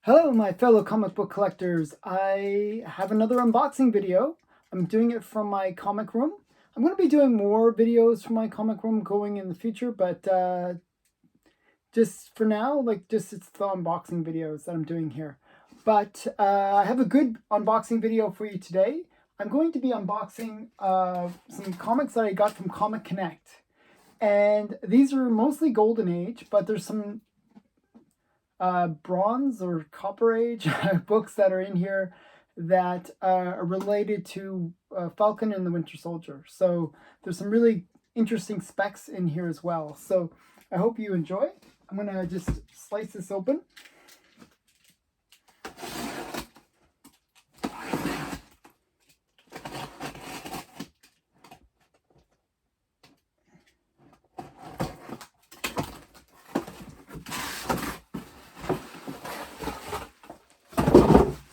Hello my fellow comic book collectors. I have another unboxing video. I'm doing it from my comic room. I'm going to be doing more videos from my comic room going in the future, but just for now, it's the unboxing videos that I'm doing here. But I have a good unboxing video for you today. I'm going to be unboxing some comics that I got from Comic Connect. And these are mostly Golden Age, but there's some Bronze or Copper Age books that are in here that are related to Falcon and the Winter Soldier. So there's some really interesting specs in here as well. So I hope you enjoy. I'm going to just slice this open.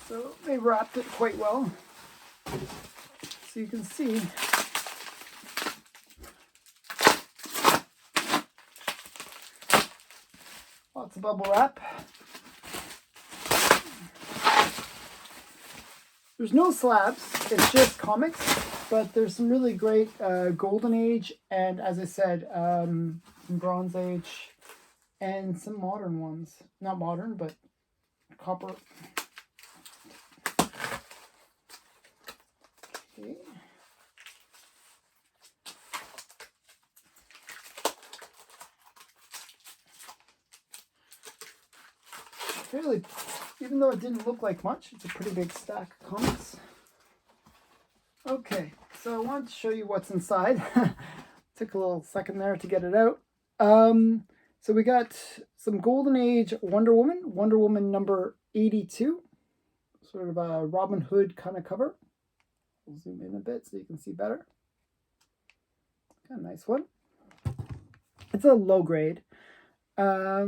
So they wrapped it quite well, so you can see lots of bubble wrap. There's no slabs, it's just comics, but there's some really great Golden Age and, as I said, some Bronze Age and some modern ones. Not modern, but copper. Okay. Fairly, even though it didn't look like much, it's a pretty big stack of comics. Okay, so I wanted to show you what's inside. Took a little second there to get it out. So we got some Golden Age Wonder Woman number 82, sort of a Robin Hood kind of cover. We'll zoom in a bit so you can see better. Got a nice one. It's a low grade. A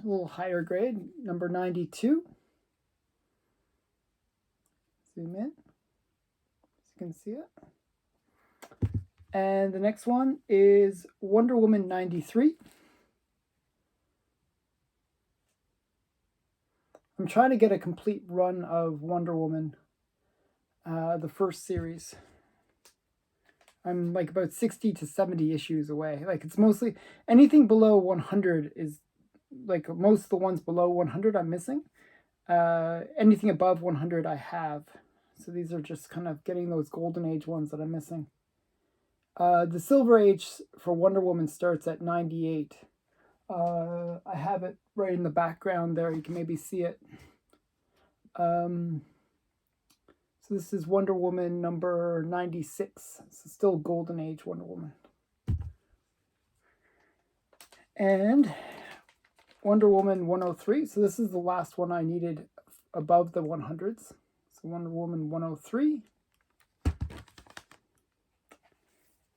little higher grade, number 92. Zoom in so you can see it. And the next one is Wonder Woman 93. I'm trying to get a complete run of Wonder Woman, the first series. I'm like about 60 to 70 issues away. Like, it's mostly anything below 100 is like most of the ones below 100 I'm missing. Anything above 100 I have. So these are just kind of getting those Golden Age ones that I'm missing. The Silver Age for Wonder Woman starts at 98. I have it right in the background there. You can maybe see it. So this is Wonder Woman number 96. This is still Golden Age Wonder Woman. And Wonder Woman 103. So this is the last one I needed above the 100s. So Wonder Woman 103.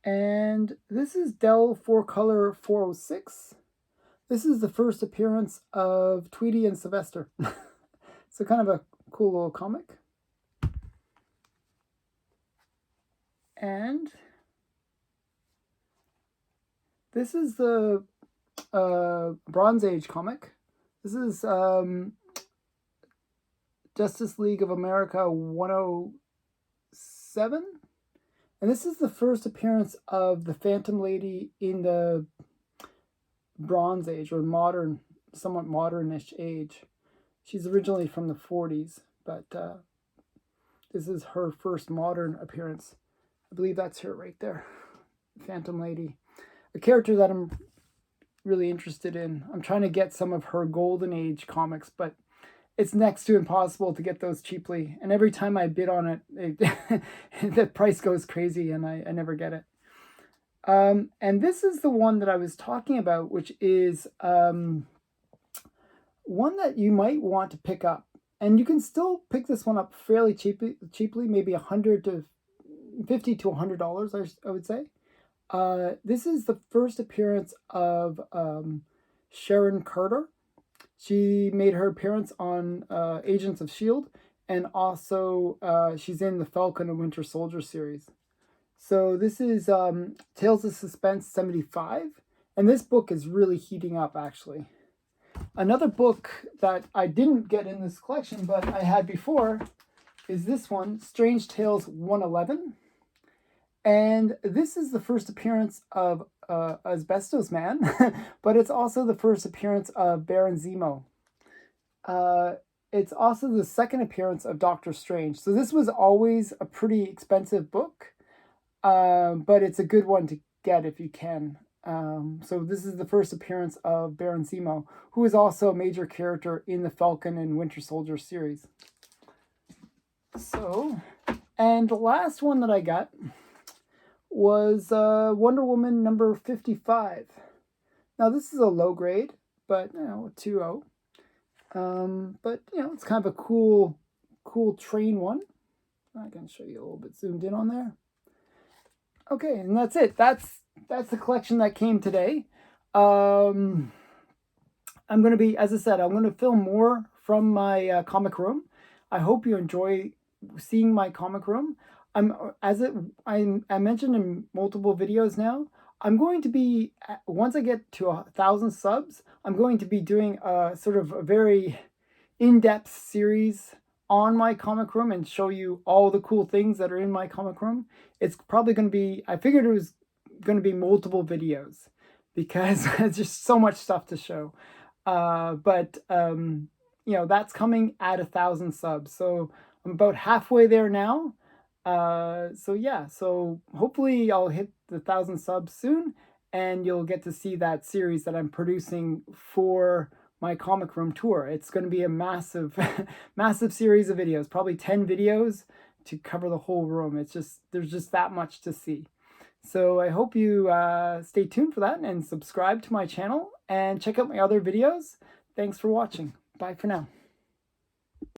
And this is Dell 4-Color 406. This is the first appearance of Tweety and Sylvester. So kind of a cool little comic. And this is the Bronze Age comic. This is Justice League of America 107. And this is the first appearance of the Phantom Lady in the Bronze Age, or modern, somewhat modernish age. She's originally from the 40s, but this is her first modern appearance. I believe that's her right there, Phantom Lady. A character that I'm really interested in. I'm trying to get some of her Golden Age comics, but it's next to impossible to get those cheaply. And every time I bid on it, the price goes crazy and I never get it. And this is the one that I was talking about, which is one that you might want to pick up. And you can still pick this one up fairly cheaply, maybe $100 to $50 to $100, I would say. This is the first appearance of Sharon Carter. She made her appearance on Agents of S.H.I.E.L.D. and also she's in the Falcon and Winter Soldier series. So this is Tales of Suspense 75, and this book is really heating up, actually. Another book that I didn't get in this collection, but I had before, is this one, Strange Tales 111. And this is the first appearance of Asbestos Man, but it's also the first appearance of Baron Zemo. It's also the second appearance of Doctor Strange. So this was always a pretty expensive book, but it's a good one to get if you can. So this is the first appearance of Baron Zemo, who is also a major character in the Falcon and Winter Soldier series. So, and the last one that I got was Wonder Woman number 55. Now this is a low grade, but a 2.0. But it's kind of a cool train one. I can show you a little bit zoomed in on there. Okay, and that's it. That's the collection that came today. I'm going to be, as I said, I'm going to film more from my comic room. I hope you enjoy seeing my comic room. I mentioned in multiple videos now, I'm going to be, once I get to 1,000 subs, I'm going to be doing a sort of a very in-depth series on my comic room and show you all the cool things that are in my comic room. It's probably going to be, I figured it was going to be multiple videos because there's just so much stuff to show. But that's coming at 1,000 subs. So I'm about halfway there now. So hopefully I'll hit the 1,000 subs soon, and you'll get to see that series that I'm producing for my comic room tour. It's going to be a massive, massive series of videos, probably 10 videos to cover the whole room. There's just that much to see. So I hope you stay tuned for that and subscribe to my channel and check out my other videos. Thanks for watching. Bye for now.